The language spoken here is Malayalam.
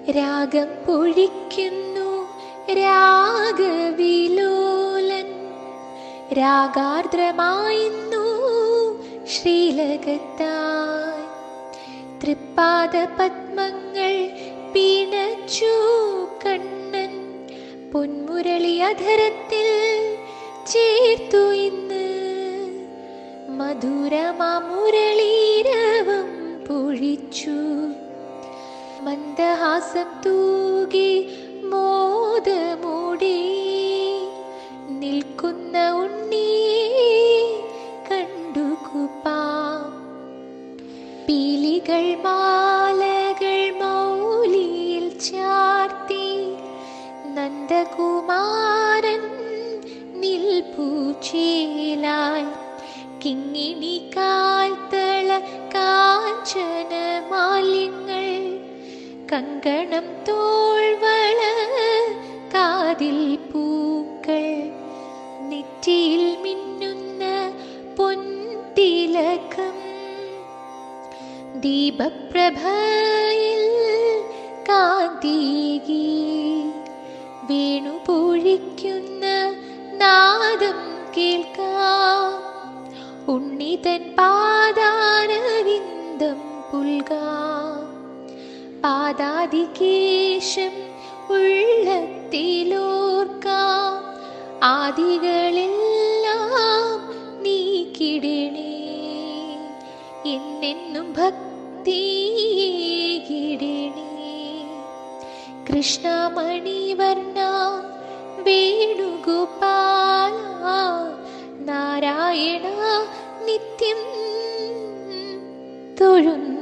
രാഗം പൊഴിക്കുന്നു രാഗവിലോലൻ, രാഗാർദ്രമായിന്നു ശ്രീലകത്തായി. തൃപ്പാദ പത്മങ്ങൾ പിണച്ചു കണ്ണൻ, പൊന്മുരളി അധരത്തിൽ ചേർത്തു ഇന്ന്. മധുരമാമുരളീരവം പൊഴിച്ചു, മന്ദഹാസം തൂകി മോദമൂടി നിൽക്കുന്ന ഉണ്ണിയെ കണ്ടുകുപ്പാം. പീലികൾ മാലകൾ മൗലിയിൽ ചാർത്തി നന്ദകുമാരൻ നിൽപ്പൂച്ചേലായി. കിങ്ങിണി കാൽത്തള കാഞ്ചന മാലിന്യങ്ങൾ, കങ്കണം തോൾവള കാതിൽ പൂക്കൾ, നെറ്റിയിൽ മിന്നുന്ന പൊൻതിലകം, ദീപപ്രഭയിൽ കാന്തികി വേണു പൊഴിക്കുന്ന നാദം കേൾക്കാം. ഉണ്ണിതൻ പാദാരവിന്ദം പുൽകാം. പാദാദികേശം ഉള്ളത്തിലോർക്കാം. ആദികളെല്ലാം നീക്കിടണേ, എന്നെന്നും ഭക്തിയിടണേ. കൃഷ്ണമണിവർണ്ണ വേണുഗോപാല, നാരായണ നിത്യം തൊഴുന്നു.